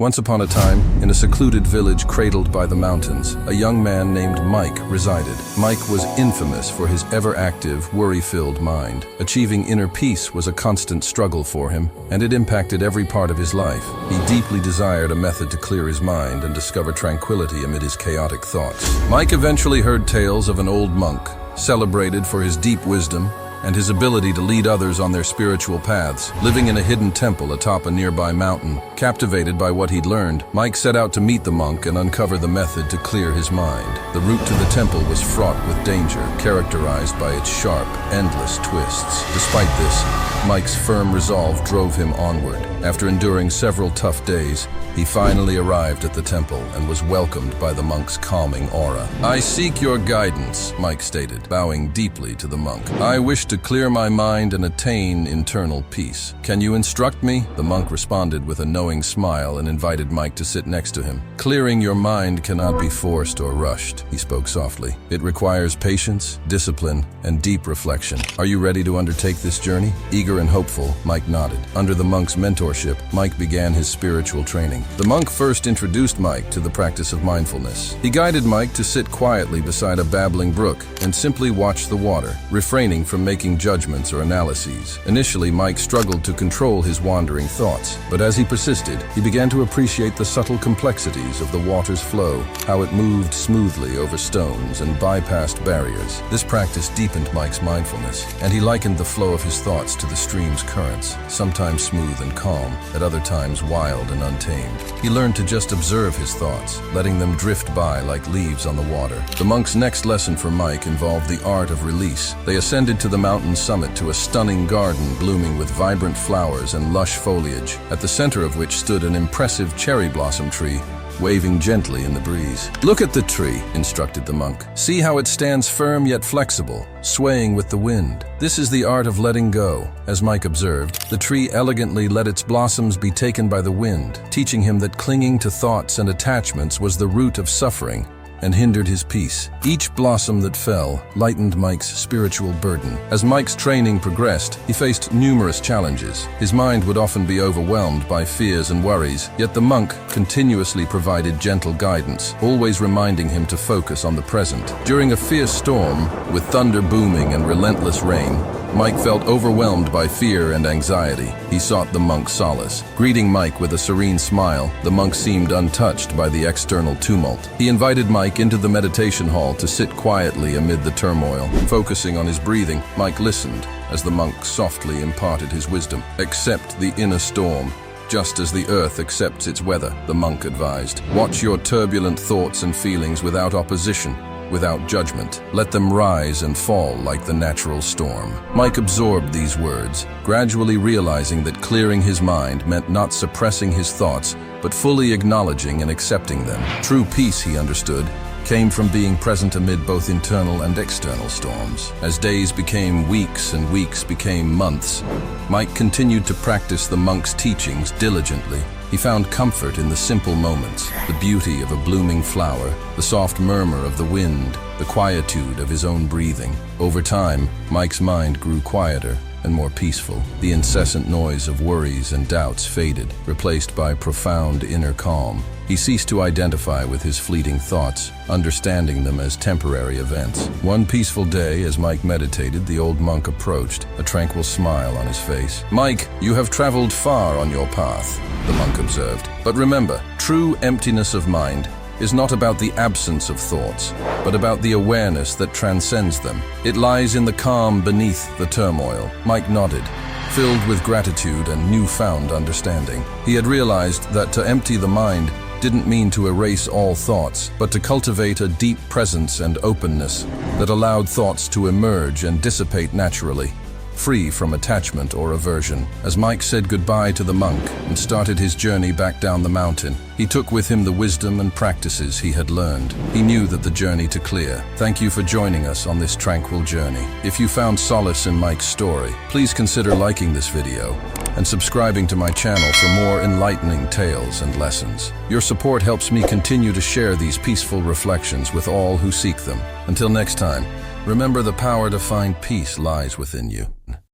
Once upon a time, in a secluded village cradled by the mountains, a young man named Mike resided. Mike was infamous for his ever-active, worry-filled mind. Achieving inner peace was a constant struggle for him, and it impacted every part of his life. He deeply desired a method to clear his mind and discover tranquility amid his chaotic thoughts. Mike eventually heard tales of an old monk, celebrated for his deep wisdom and his ability to lead others on their spiritual paths. Living in a hidden temple atop a nearby mountain, captivated by what he'd learned, Mike set out to meet the monk and uncover the method to clear his mind. The route to the temple was fraught with danger, characterized by its sharp, endless twists. Despite this, Mike's firm resolve drove him onward. After enduring several tough days, he finally arrived at the temple and was welcomed by the monk's calming aura. "I seek your guidance," Mike stated, bowing deeply to the monk. "I wish to clear my mind and attain internal peace. Can you instruct me?" The monk responded with a knowing smile and invited Mike to sit next to him. "Clearing your mind cannot be forced or rushed," he spoke softly. "It requires patience, discipline, and deep reflection. Are you ready to undertake this journey?" Eager and hopeful, Mike nodded. Under the monk's mentorship, Mike began his spiritual training. The monk first introduced Mike to the practice of mindfulness. He guided Mike to sit quietly beside a babbling brook and simply watch the water, refraining from making judgments or analyses. Initially, Mike struggled to control his wandering thoughts, but as he persisted, he began to appreciate the subtle complexities of the water's flow, how it moved smoothly over stones and bypassed barriers. This practice deepened Mike's mindfulness, and he likened the flow of his thoughts to the stream's currents, sometimes smooth and calm, at other times wild and untamed. He learned to just observe his thoughts, letting them drift by like leaves on the water. The monk's next lesson for Mike involved the art of release. They ascended to the mountain's summit to a stunning garden blooming with vibrant flowers and lush foliage, at the center of which stood an impressive cherry blossom tree, waving gently in the breeze. "Look at the tree," instructed the monk. "See how it stands firm yet flexible, swaying with the wind. This is the art of letting go." As Mike observed, the tree elegantly let its blossoms be taken by the wind, teaching him that clinging to thoughts and attachments was the root of suffering and hindered his peace. Each blossom that fell lightened Mike's spiritual burden. As Mike's training progressed, he faced numerous challenges. His mind would often be overwhelmed by fears and worries, yet the monk continuously provided gentle guidance, always reminding him to focus on the present. During a fierce storm, with thunder booming and relentless rain, Mike felt overwhelmed by fear and anxiety. He sought the monk's solace. Greeting Mike with a serene smile, the monk seemed untouched by the external tumult. He invited Mike into the meditation hall to sit quietly amid the turmoil. Focusing on his breathing, Mike listened as the monk softly imparted his wisdom. "Accept the inner storm, just as the earth accepts its weather," the monk advised. "Watch your turbulent thoughts and feelings without opposition, without judgment. Let them rise and fall like the natural storm." Mike absorbed these words, gradually realizing that clearing his mind meant not suppressing his thoughts, but fully acknowledging and accepting them. True peace, he understood, came from being present amid both internal and external storms. As days became weeks and weeks became months, Mike continued to practice the monk's teachings diligently. He found comfort in the simple moments, the beauty of a blooming flower, the soft murmur of the wind, the quietude of his own breathing. Over time, Mike's mind grew quieter and more peaceful. The incessant noise of worries and doubts faded, replaced by profound inner calm. He ceased to identify with his fleeting thoughts, understanding them as temporary events. One peaceful day, as Mike meditated, the old monk approached, a tranquil smile on his face. "Mike, you have traveled far on your path," the monk observed. "But remember, true emptiness of mind is not about the absence of thoughts, but about the awareness that transcends them. It lies in the calm beneath the turmoil." Mike nodded, filled with gratitude and newfound understanding. He had realized that to empty the mind didn't mean to erase all thoughts, but to cultivate a deep presence and openness that allowed thoughts to emerge and dissipate naturally, free from attachment or aversion. As Mike said goodbye to the monk and started his journey back down the mountain, he took with him the wisdom and practices he had learned. He knew that the journey to clear. Thank you for joining us on this tranquil journey. If you found solace in Mike's story, please consider liking this video and subscribing to my channel for more enlightening tales and lessons. Your support helps me continue to share these peaceful reflections with all who seek them. Until next time, remember the power to find peace lies within you.